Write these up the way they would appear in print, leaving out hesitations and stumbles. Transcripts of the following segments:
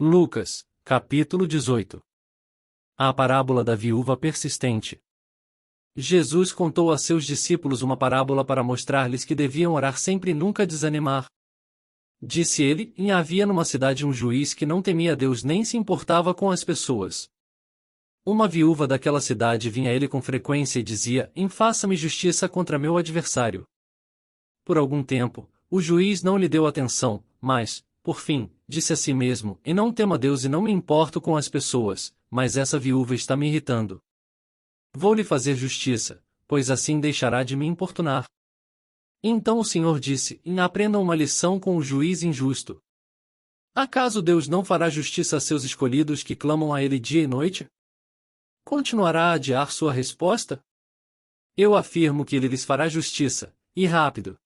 Lucas, capítulo 18. A parábola da viúva persistente. Jesus contou a seus discípulos uma parábola para mostrar-lhes que deviam orar sempre e nunca desanimar. Disse ele: havia numa cidade um juiz que não temia Deus nem se importava com as pessoas. Uma viúva daquela cidade vinha a ele com frequência e dizia: faça-me justiça contra meu adversário. Por algum tempo, o juiz não lhe deu atenção, mas, por fim, disse a si mesmo: não temo a Deus e não me importo com as pessoas, mas essa viúva está me irritando. Vou-lhe fazer justiça, pois assim deixará de me importunar. Então o Senhor disse: aprendam uma lição com o juiz injusto. Acaso Deus não fará justiça a seus escolhidos que clamam a Ele dia e noite? Continuará a adiar sua resposta? Eu afirmo que Ele lhes fará justiça, e rápido.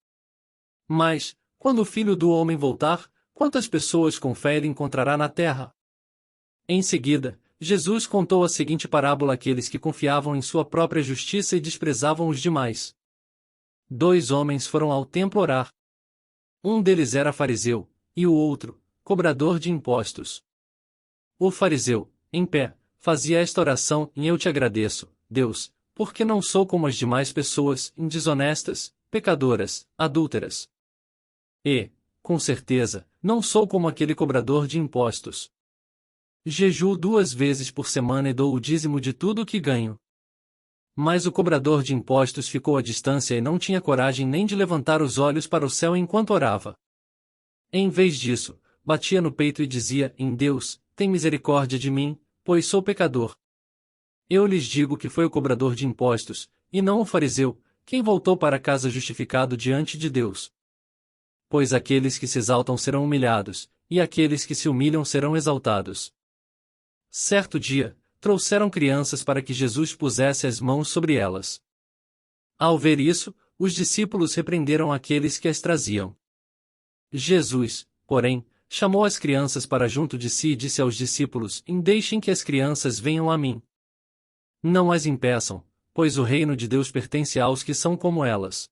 Mas, quando o Filho do Homem voltar, quantas pessoas com fé Ele encontrará na terra? Em seguida, Jesus contou a seguinte parábola àqueles que confiavam em sua própria justiça e desprezavam os demais. 2 homens foram ao templo orar. Um deles era fariseu, e o outro, cobrador de impostos. O fariseu, em pé, fazia esta oração: eu te agradeço, Deus, porque não sou como as demais pessoas, desonestas, pecadoras, adúlteras. E, com certeza, não sou como aquele cobrador de impostos. Jejuo 2 vezes por semana e dou o dízimo de tudo o que ganho. Mas o cobrador de impostos ficou à distância e não tinha coragem nem de levantar os olhos para o céu enquanto orava. Em vez disso, batia no peito e dizia: Deus, tem misericórdia de mim, pois sou pecador. Eu lhes digo que foi o cobrador de impostos, e não o fariseu, quem voltou para casa justificado diante de Deus. Pois aqueles que se exaltam serão humilhados, e aqueles que se humilham serão exaltados. Certo dia, trouxeram crianças para que Jesus pusesse as mãos sobre elas. Ao ver isso, os discípulos repreenderam aqueles que as traziam. Jesus, porém, chamou as crianças para junto de si e disse aos discípulos: deixem que as crianças venham a mim. Não as impeçam, pois o reino de Deus pertence aos que são como elas.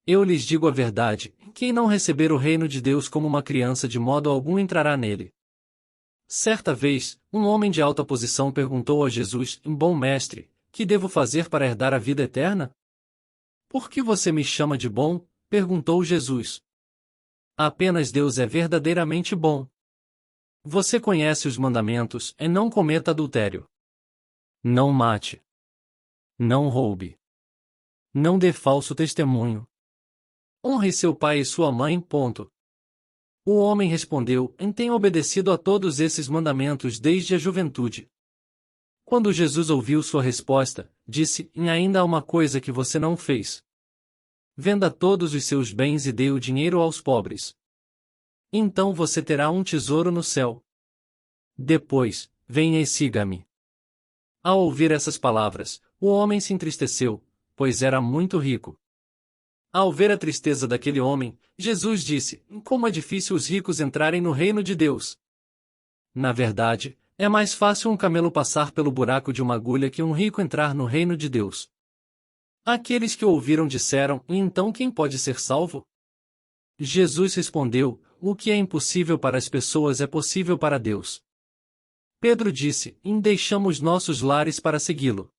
Eu lhes digo a verdade: quem não receber o reino de Deus como uma criança de modo algum entrará nele. Certa vez, um homem de alta posição perguntou a Jesus: Bom mestre, que devo fazer para herdar a vida eterna? Por que você me chama de bom? Perguntou Jesus. Apenas Deus é verdadeiramente bom. Você conhece os mandamentos: não cometa adultério. Não mate. Não roube. Não dê falso testemunho. Honre seu pai e sua mãe. O homem respondeu: tenho obedecido a todos esses mandamentos desde a juventude. Quando Jesus ouviu sua resposta, disse: ainda há uma coisa que você não fez. Venda todos os seus bens e dê o dinheiro aos pobres. Então você terá um tesouro no céu. Depois, venha e siga-me. Ao ouvir essas palavras, o homem se entristeceu, pois era muito rico. Ao ver a tristeza daquele homem, Jesus disse: como é difícil os ricos entrarem no reino de Deus. Na verdade, é mais fácil um camelo passar pelo buraco de uma agulha que um rico entrar no reino de Deus. Aqueles que o ouviram disseram: então quem pode ser salvo? Jesus respondeu: o que é impossível para as pessoas é possível para Deus. Pedro disse: deixamos nossos lares para segui-lo.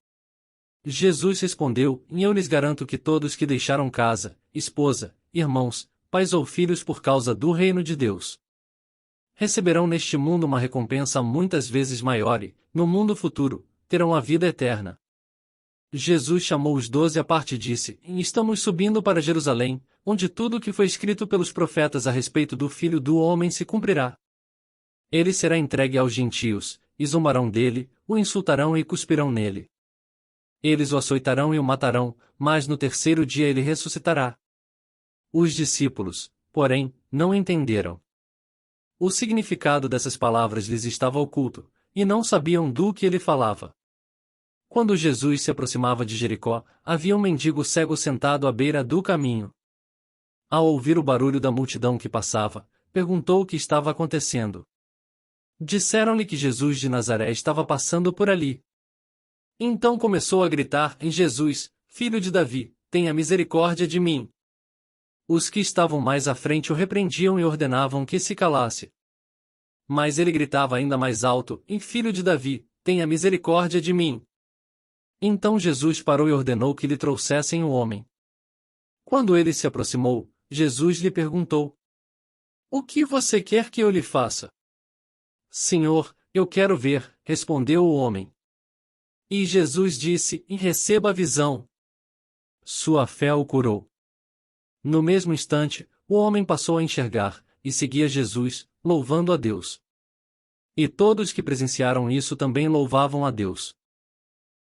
Jesus respondeu: eu lhes garanto que todos que deixaram casa, esposa, irmãos, pais ou filhos por causa do reino de Deus, receberão neste mundo uma recompensa muitas vezes maior e, no mundo futuro, terão a vida eterna. Jesus chamou os 12 à parte e disse: estamos subindo para Jerusalém, onde tudo o que foi escrito pelos profetas a respeito do Filho do Homem se cumprirá. Ele será entregue aos gentios, e zombarão dele, o insultarão e cuspirão nele. Eles o açoitarão e o matarão, mas no terceiro dia ele ressuscitará. Os discípulos, porém, não entenderam. O significado dessas palavras lhes estava oculto, e não sabiam do que ele falava. Quando Jesus se aproximava de Jericó, havia um mendigo cego sentado à beira do caminho. Ao ouvir o barulho da multidão que passava, perguntou o que estava acontecendo. Disseram-lhe que Jesus de Nazaré estava passando por ali. Então começou a gritar: Jesus, filho de Davi, tenha misericórdia de mim. Os que estavam mais à frente o repreendiam e ordenavam que se calasse. Mas ele gritava ainda mais alto: Filho de Davi, tenha misericórdia de mim. Então Jesus parou e ordenou que lhe trouxessem o homem. Quando ele se aproximou, Jesus lhe perguntou: O que você quer que eu lhe faça? Senhor, eu quero ver, respondeu o homem. E Jesus disse: Receba a visão. Sua fé o curou. No mesmo instante, o homem passou a enxergar, e seguia Jesus, louvando a Deus. E todos que presenciaram isso também louvavam a Deus.